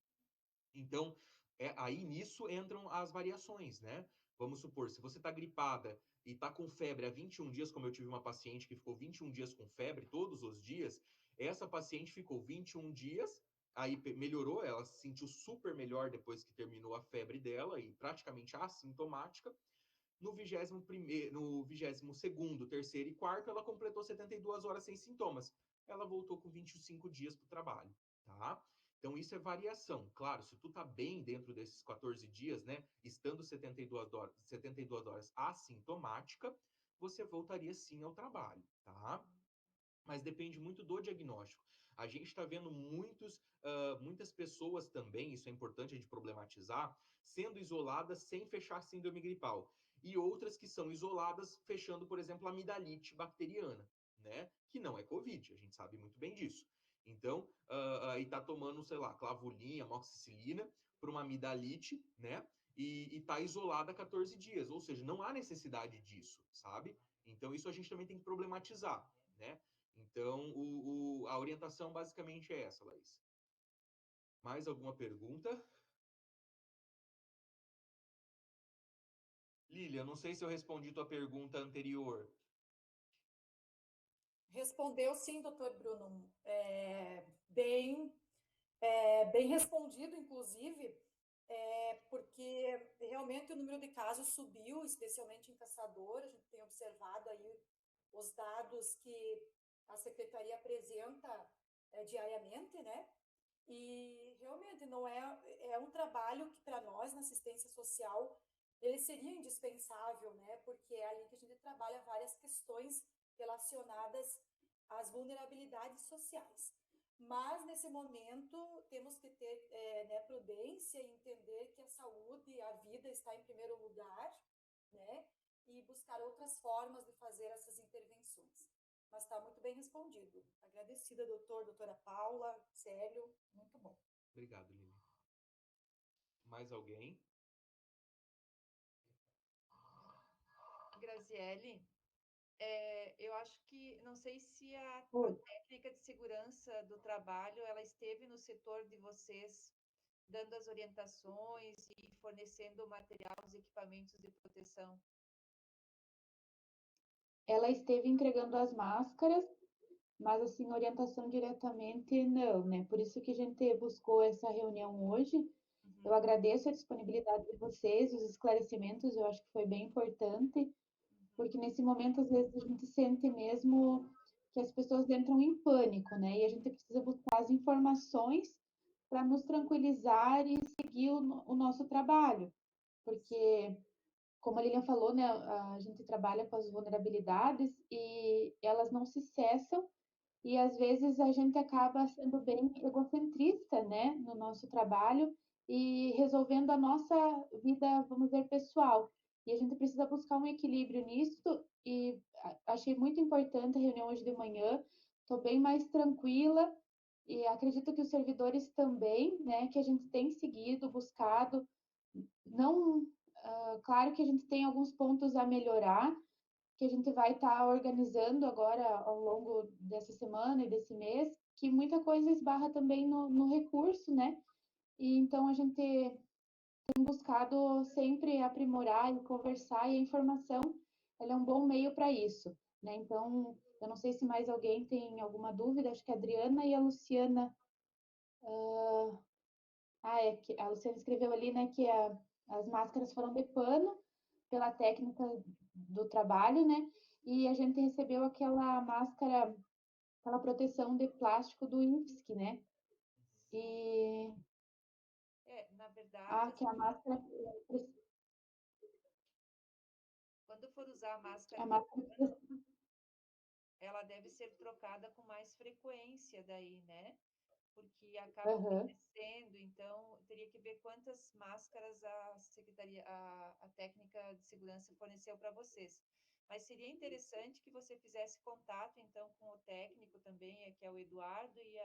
Então, aí nisso entram as variações, né? Vamos supor, se você está gripada e está com febre há 21 dias, como eu tive uma paciente que ficou 21 dias com febre todos os dias, essa paciente ficou 21 dias, aí melhorou, ela se sentiu super melhor depois que terminou a febre dela e praticamente assintomática. No 21º, no 22º, 3º e 4º, ela completou 72 horas sem sintomas. Ela voltou com 25 dias para o trabalho, tá? Então, isso é variação. Claro, se tu tá bem dentro desses 14 dias, né, estando 72 horas assintomática, você voltaria sim ao trabalho, tá? Mas depende muito do diagnóstico. A gente está vendo muitas pessoas também, isso é importante a gente problematizar, sendo isoladas sem fechar síndrome gripal. E outras que são isoladas fechando, por exemplo, a amidalite bacteriana, né? Que não é Covid, a gente sabe muito bem disso. Então, aí tá tomando, sei lá, clavulinha, amoxicilina para uma amidalite, né? E tá isolada 14 dias. Ou seja, não há necessidade disso, sabe? Então, isso a gente também tem que problematizar, né? Então, a orientação basicamente é essa, Laís. Mais alguma pergunta? Lília, não sei se eu respondi tua pergunta anterior. Respondeu sim, doutor Bruno. Bem respondido, inclusive, porque realmente o número de casos subiu, especialmente em Caçador. A gente tem observado aí os dados que a secretaria apresenta diariamente, né? E realmente não é um trabalho que para nós na assistência social ele seria indispensável, né? Porque é ali que a gente trabalha várias questões relacionadas às vulnerabilidades sociais. Mas nesse momento temos que ter né, prudência e entender que a saúde e a vida está em primeiro lugar, né? E buscar outras formas de fazer essas intervenções. Mas está muito bem respondido. Agradecida, doutora Paula, Célio, muito bom. Obrigado, Lili. Mais alguém? Graziele, Eu acho que, não sei se a Oi. técnica de segurança do trabalho, ela esteve no setor de vocês, dando as orientações e fornecendo o material, os equipamentos de proteção. Ela esteve entregando as máscaras, mas assim, orientação diretamente não, né? Por isso que a gente buscou essa reunião hoje. Eu Uhum, agradeço a disponibilidade de vocês, os esclarecimentos, eu acho que foi bem importante, uhum. porque nesse momento, às vezes, a gente sente mesmo que as pessoas entram em pânico, né? E a gente precisa buscar as informações para nos tranquilizar e seguir o nosso trabalho, porque, como a Lilian falou, né, a gente trabalha com as vulnerabilidades e elas não se cessam, e às vezes a gente acaba sendo bem egocentrista, né, no nosso trabalho e resolvendo a nossa vida, vamos dizer, pessoal. E a gente precisa buscar um equilíbrio nisso e achei muito importante a reunião hoje de manhã. Estou bem mais tranquila e acredito que os servidores também, né, que a gente tem seguido, buscado, não, claro que a gente tem alguns pontos a melhorar, que a gente vai estar organizando agora ao longo dessa semana e desse mês, que muita coisa esbarra também no recurso, né? E então a gente tem buscado sempre aprimorar e conversar, e a informação ela é um bom meio para isso, né? Então, eu não sei se mais alguém tem alguma dúvida, acho que a Adriana e a Luciana. É que a Luciana escreveu ali, né, que as máscaras foram de pano pela técnica do trabalho, né? E a gente recebeu aquela máscara, aquela proteção de plástico do IFSC, né? E Na verdade, que a máscara, quando for usar a máscara a de máscara pano, ela deve ser trocada com mais frequência daí, né? Porque acaba Aham, envelhecendo, então teria que ver quantas máscaras a secretaria, a técnica de segurança forneceu para vocês. Mas seria interessante que você fizesse contato, então, com o técnico também, que é o Eduardo, e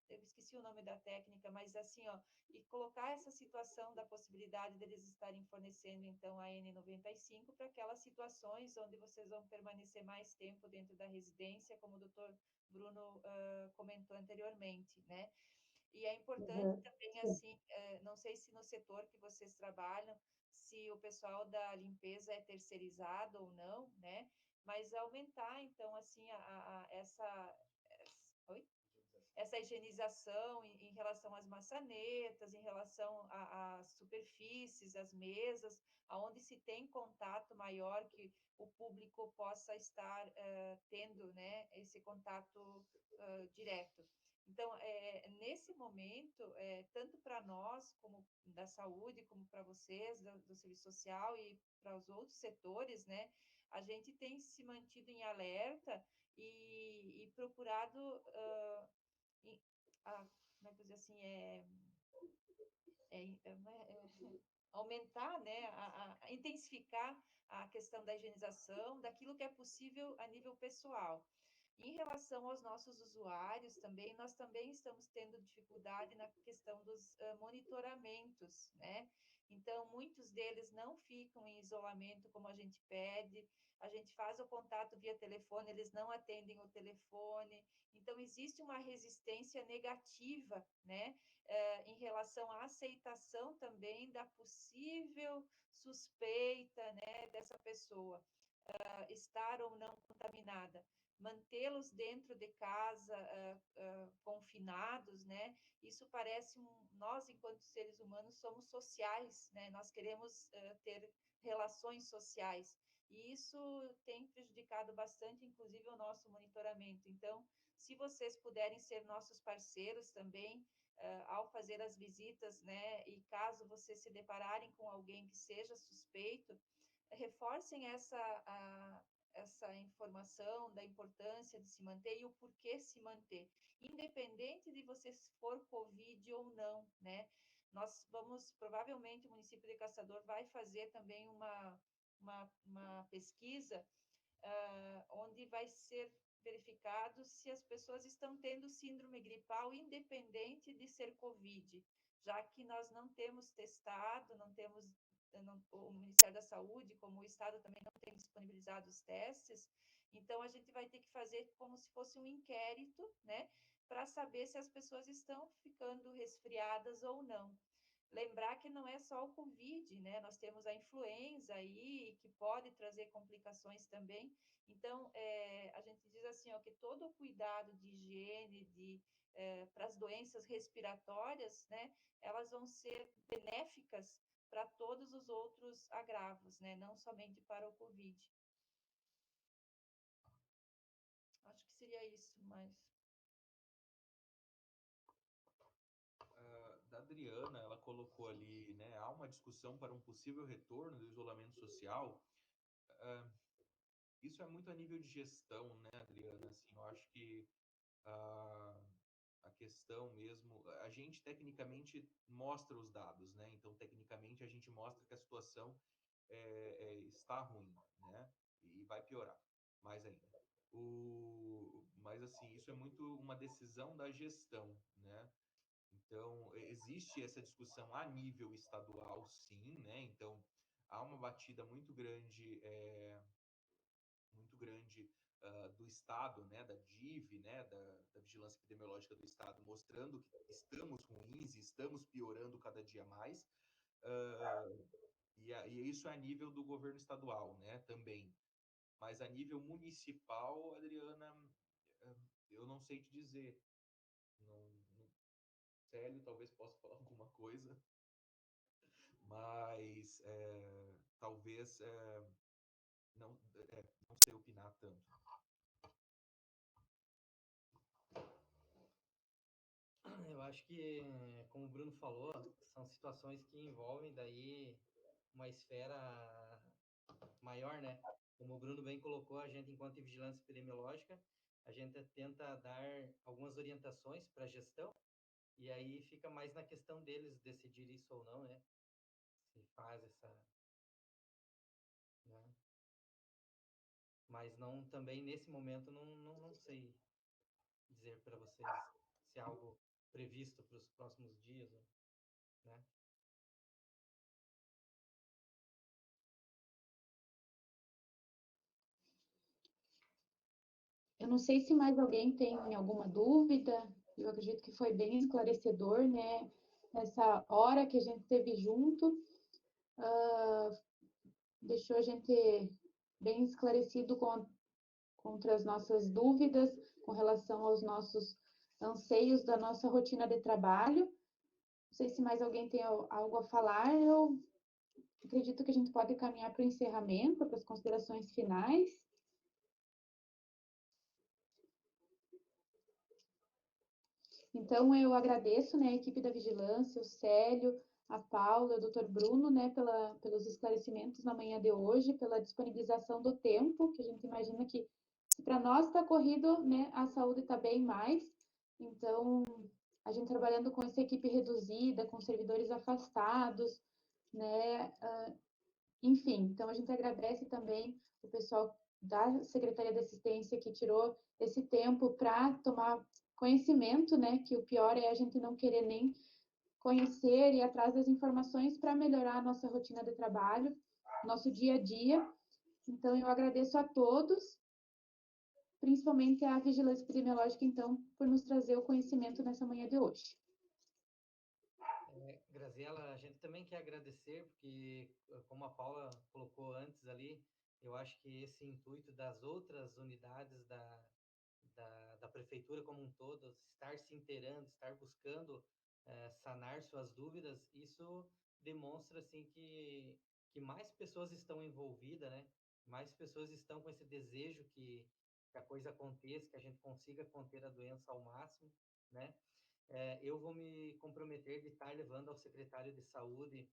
eu esqueci o nome da técnica, mas assim, ó, e colocar essa situação da possibilidade deles estarem fornecendo, então, a N95 para aquelas situações onde vocês vão permanecer mais tempo dentro da residência, como o doutor Bruno comentou anteriormente, né? E é importante aham, também, sim, assim, não sei se no setor que vocês trabalham, se o pessoal da limpeza é terceirizado ou não, né? Mas aumentar, então, assim, oi? Essa higienização em relação às maçanetas, em relação às superfícies, às mesas, aonde se tem contato maior, que o público possa estar tendo, né, esse contato direto. Então, nesse momento, tanto para nós, como da saúde, como para vocês, do serviço social e para os outros setores, né, a gente tem se mantido em alerta e procurado e, como é que eu dizer assim, aumentar, né, intensificar a questão da higienização, daquilo que é possível a nível pessoal. Em relação aos nossos usuários também, nós também estamos tendo dificuldade na questão dos monitoramentos, né? Então, muitos deles não ficam em isolamento como a gente pede, a gente faz o contato via telefone, eles não atendem o telefone. Então, existe uma resistência negativa, né? Em relação à aceitação também da possível suspeita, né, dessa pessoa estar ou não contaminada. Mantê-los dentro de casa, confinados, né? Isso parece nós, enquanto seres humanos, somos sociais, né? Nós queremos ter relações sociais. E isso tem prejudicado bastante, inclusive, o nosso monitoramento. Então, se vocês puderem ser nossos parceiros também, ao fazer as visitas, né? E caso vocês se depararem com alguém que seja suspeito, reforcem essa informação da importância de se manter e o porquê se manter, independente de você for Covid ou não, né? Nós vamos, provavelmente, o município de Caçador vai fazer também uma pesquisa onde vai ser verificado se as pessoas estão tendo síndrome gripal independente de ser Covid, já que nós não temos testado, não temos o Ministério da Saúde, como o Estado também não tem disponibilizado os testes, então a gente vai ter que fazer como se fosse um inquérito, né, para saber se as pessoas estão ficando resfriadas ou não. Lembrar que não é só o Covid, né? Nós temos a influenza aí, que pode trazer complicações também. Então, a gente diz assim, ó, que todo o cuidado de higiene, para as doenças respiratórias, né? Elas vão ser benéficas para todos os outros agravos, né? Não somente para o Covid. Acho que seria isso, mas... Da Adriana, ela colocou ali, né, há uma discussão para um possível retorno do isolamento social. Uh, Isso é muito a nível de gestão, né, Adriana? Assim, eu acho que a, a questão mesmo, a gente tecnicamente mostra os dados, né? Então, tecnicamente, a gente mostra que a situação está ruim, né? E vai piorar mais ainda. Mas, assim, isso é muito uma decisão da gestão, né? Então, existe essa discussão a nível estadual, sim, né? Então, há uma batida muito grande do Estado, né, da DIV, né, da Vigilância Epidemiológica do Estado, mostrando que estamos ruins e estamos piorando cada dia mais. E isso é a nível do governo estadual, né, também. Mas a nível municipal, Adriana, eu não sei te dizer. Célio talvez possa falar alguma coisa, mas talvez não sei opinar tanto. Eu acho que, como o Bruno falou, são situações que envolvem daí uma esfera maior, né? Como o Bruno bem colocou, a gente, enquanto vigilância epidemiológica, a gente tenta dar algumas orientações para a gestão, e aí fica mais na questão deles decidir isso ou não, né? Se faz essa, né? Mas não, também nesse momento não sei dizer para vocês se é algo previsto para os próximos dias, né? Eu não sei se mais alguém tem alguma dúvida. Eu acredito que foi bem esclarecedor, né? Essa hora que a gente teve junto, deixou a gente bem esclarecido contra as nossas dúvidas com relação aos nossos anseios da nossa rotina de trabalho. Não sei se mais alguém tem algo a falar. Eu acredito que a gente pode caminhar para o encerramento, para as considerações finais. Então, eu agradeço, né, a equipe da Vigilância, o Célio, a Paula, o Dr. Bruno, né, pelos esclarecimentos na manhã de hoje, pela disponibilização do tempo, que a gente imagina que, se para nós está corrido, né, a saúde está bem mais. Então, a gente trabalhando com essa equipe reduzida, com servidores afastados, né, enfim, então a gente agradece também o pessoal da Secretaria de Assistência que tirou esse tempo para tomar conhecimento, né, que o pior é a gente não querer nem conhecer e ir atrás das informações para melhorar a nossa rotina de trabalho, nosso dia a dia. Então, eu agradeço a todos, principalmente a Vigilância Epidemiológica, então, por nos trazer o conhecimento nessa manhã de hoje. Graziela, a gente também quer agradecer, porque, como a Paula colocou antes ali, eu acho que esse intuito das outras unidades da prefeitura como um todo, estar se inteirando, estar buscando sanar suas dúvidas, isso demonstra assim que mais pessoas estão envolvidas, né? Mais pessoas estão com esse desejo que a coisa aconteça, que a gente consiga conter a doença ao máximo, né? Eu vou me comprometer de estar levando ao secretário de saúde,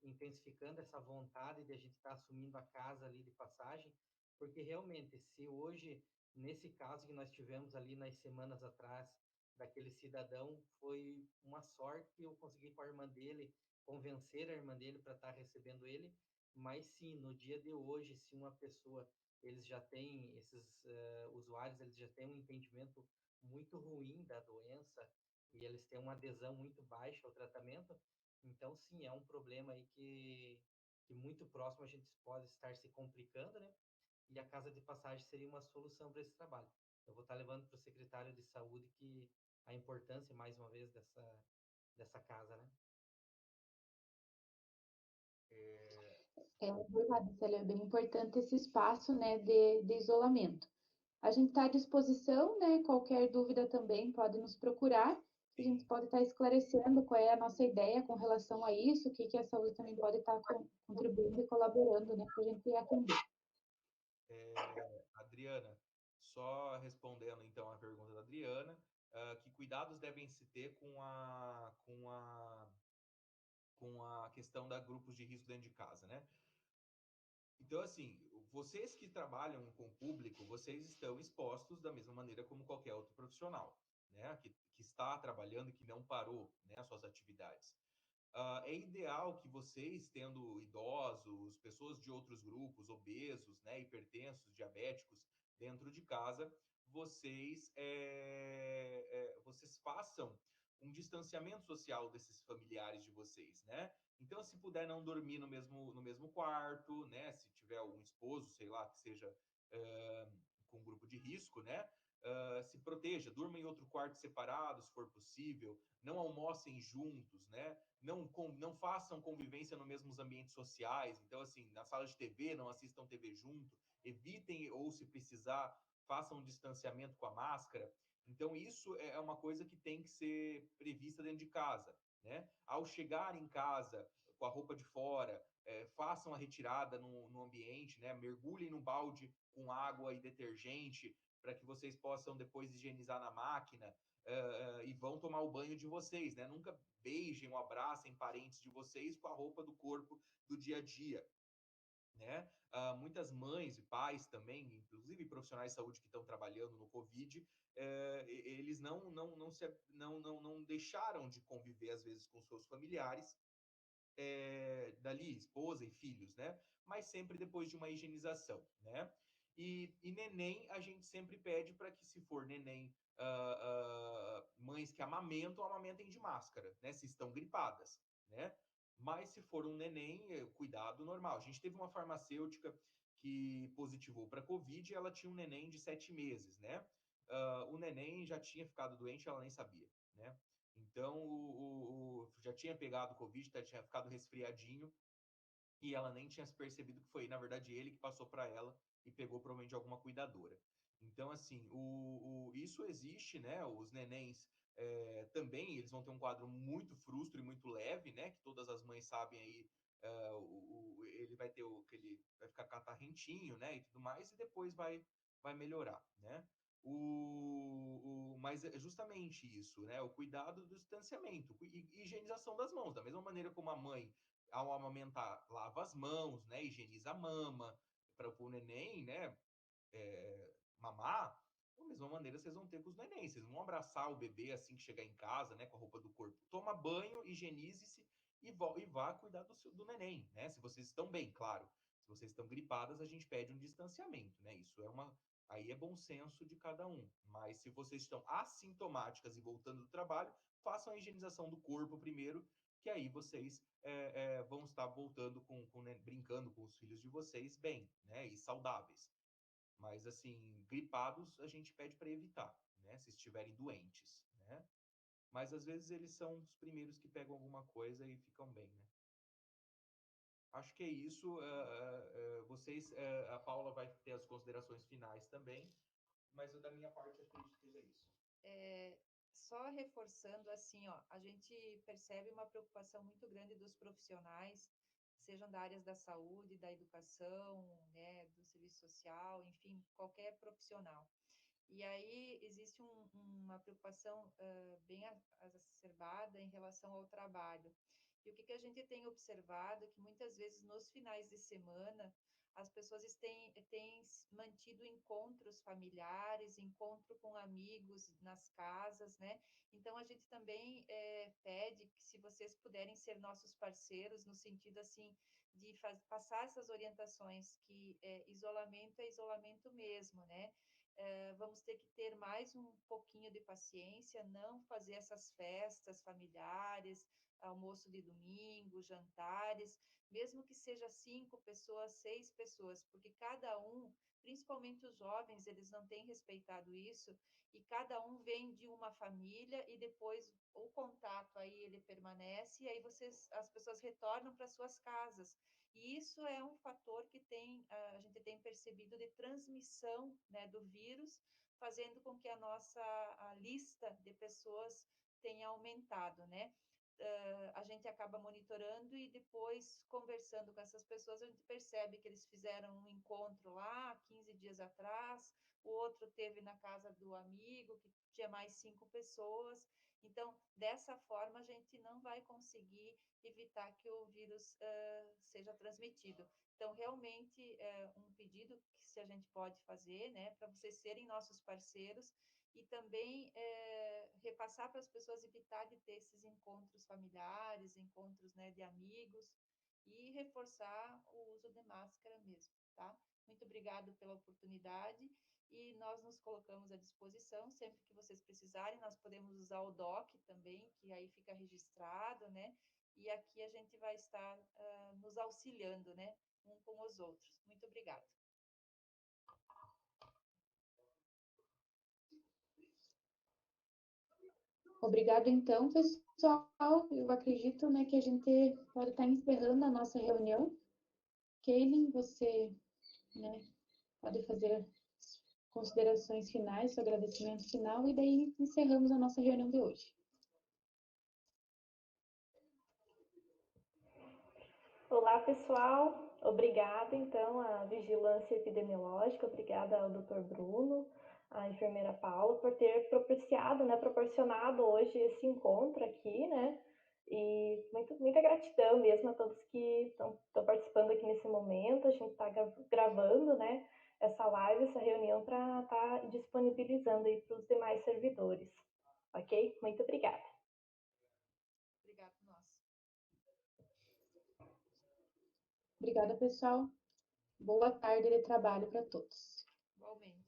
intensificando essa vontade de a gente estar assumindo a casa ali de passagem, porque realmente, se hoje, nesse caso que nós tivemos ali nas semanas atrás, daquele cidadão, foi uma sorte eu conseguir com a irmã dele, convencer a irmã dele para estar recebendo ele, mas sim, no dia de hoje, se uma pessoa, eles já têm, esses usuários, eles já têm um entendimento muito ruim da doença e eles têm uma adesão muito baixa ao tratamento, Então, sim, é um problema aí que muito próximo a gente pode estar se complicando, né? E a casa de passagem seria uma solução para esse trabalho. Eu vou estar levando para o secretário de saúde que a importância, mais uma vez, dessa casa, né? É verdade, Célia, é bem importante esse espaço, né, de isolamento. A gente está à disposição, né? Qualquer dúvida também pode nos procurar. A gente Sim. pode estar esclarecendo qual é a nossa ideia com relação a isso, o que, que a saúde também pode estar contribuindo e colaborando, né, para a gente atender. Adriana, só respondendo então a pergunta da Adriana, que cuidados devem se ter com a questão da grupos de risco dentro de casa, né? Então, assim, vocês que trabalham com o público, vocês estão expostos da mesma maneira como qualquer outro profissional, né? Que está trabalhando e que não parou, né, as suas atividades. É ideal que vocês, tendo idosos, pessoas de outros grupos, obesos, né, hipertensos, diabéticos, dentro de casa, vocês façam um distanciamento social desses familiares de vocês, né? Então, se puder não dormir no mesmo quarto, né? Se tiver um esposo, sei lá, que seja com um grupo de risco, né? Se proteja, durma em outro quarto separado, se for possível, não almocem juntos, né? Não façam convivência nos mesmos ambientes sociais. Então, assim, na sala de TV, não assistam TV junto, evitem, ou se precisar, façam um distanciamento com a máscara. Então, isso é uma coisa que tem que ser prevista dentro de casa, né? Ao chegar em casa com a roupa de fora, façam a retirada no ambiente, né? Mergulhem no balde com água e detergente para que vocês possam depois higienizar na máquina. E vão tomar o banho de vocês, né? Nunca beijem ou abracem parentes de vocês com a roupa do corpo do dia a dia, né? Muitas mães e pais também, inclusive profissionais de saúde que estão trabalhando no Covid, eles não deixaram de conviver às vezes com seus familiares, dali, esposa e filhos, né? Mas sempre depois de uma higienização, né? E neném, a gente sempre pede para que, se for neném, mães que amamentem de máscara, né? Se estão gripadas, né? Mas se for um neném, cuidado normal. A gente teve uma farmacêutica que positivou para Covid e ela tinha um neném de 7 meses, né? O neném já tinha ficado doente, ela nem sabia, né? Então, já tinha pegado Covid, tinha ficado resfriadinho, e ela nem tinha se percebido que foi, na verdade, ele que passou para ela e pegou provavelmente de alguma cuidadora. Então, assim, isso existe, né? Os nenéns também, eles vão ter um quadro muito frustro e muito leve, né? Que todas as mães sabem aí, ele vai ter ele vai ficar catarrentinho, né? E tudo mais, e depois vai melhorar, né? Mas é justamente isso, né? O cuidado do distanciamento e higienização das mãos, da mesma maneira como a mãe, ao amamentar, lava as mãos, né? Higieniza a mama para o neném, né? Mamar. Da mesma maneira vocês vão ter com os nenéns. Vocês vão abraçar o bebê assim que chegar em casa, né? Com a roupa do corpo. Toma banho, higienize-se e vá cuidar do neném, né? Se vocês estão bem, claro. Se vocês estão gripadas, a gente pede um distanciamento, né? Isso aí é bom senso de cada um. Mas se vocês estão assintomáticas e voltando do trabalho, façam a higienização do corpo primeiro, que aí vocês vão estar voltando brincando com os filhos de vocês bem, né? E saudáveis. Mas, assim, gripados a gente pede para evitar, né? Se estiverem doentes, né? Mas às vezes eles são os primeiros que pegam alguma coisa e ficam bem, né? Acho que é isso. A Paula vai ter as considerações finais também, mas da minha parte acredito que seja isso. Só reforçando assim, ó, a gente percebe uma preocupação muito grande dos profissionais, sejam da área da saúde, da educação, né, do serviço social, enfim, qualquer profissional. E aí existe uma preocupação bem exacerbada em relação ao trabalho. E o que a gente tem observado é que muitas vezes nos finais de semana as pessoas têm mantido encontros familiares, encontro com amigos nas casas, né? Então a gente também pede que, se vocês puderem ser nossos parceiros, no sentido assim de passar essas orientações, que isolamento é isolamento mesmo, né? Vamos ter que ter mais um pouquinho de paciência, não fazer essas festas familiares, almoço de domingo, jantares, mesmo que seja 5 pessoas, 6 pessoas, porque cada um, principalmente os jovens, eles não têm respeitado isso, e cada um vem de uma família e depois o contato aí ele permanece e aí as pessoas retornam para suas casas. E isso é um fator que a gente tem percebido de transmissão, né, do vírus, fazendo com que a lista de pessoas tenha aumentado, né? A gente acaba monitorando e depois conversando com essas pessoas, a gente percebe que eles fizeram um encontro lá 15 dias atrás, o outro teve na casa do amigo, que tinha mais 5 pessoas. Então, dessa forma, a gente não vai conseguir evitar que o vírus seja transmitido. Então, realmente, um pedido que se a gente pode fazer, né, para vocês serem nossos parceiros e também repassar para as pessoas evitar de ter esses encontros familiares, encontros, né, de amigos e reforçar o uso de máscara mesmo, tá? Muito obrigado pela oportunidade e nós nos colocamos à disposição sempre que vocês precisarem. Nós podemos usar o DOC também, que aí fica registrado, né? E aqui a gente vai estar nos auxiliando, né, um com os outros. Muito obrigada. Obrigado, então, pessoal. Eu acredito, né, que a gente pode estar encerrando a nossa reunião. Kaylin, você, né, pode fazer considerações finais, seu agradecimento final, e daí encerramos a nossa reunião de hoje. Olá, pessoal. Obrigada, então, à Vigilância Epidemiológica, obrigada ao Dr. Bruno, à enfermeira Paula, por ter propiciado, né, proporcionado hoje esse encontro aqui, né, e muita gratidão mesmo a todos que estão participando aqui nesse momento. A gente está gravando, né, essa live, essa reunião, para estar disponibilizando aí para os demais servidores, ok? Muito obrigada. Obrigada, nós. Obrigada, pessoal. Boa tarde de trabalho para todos. Igualmente.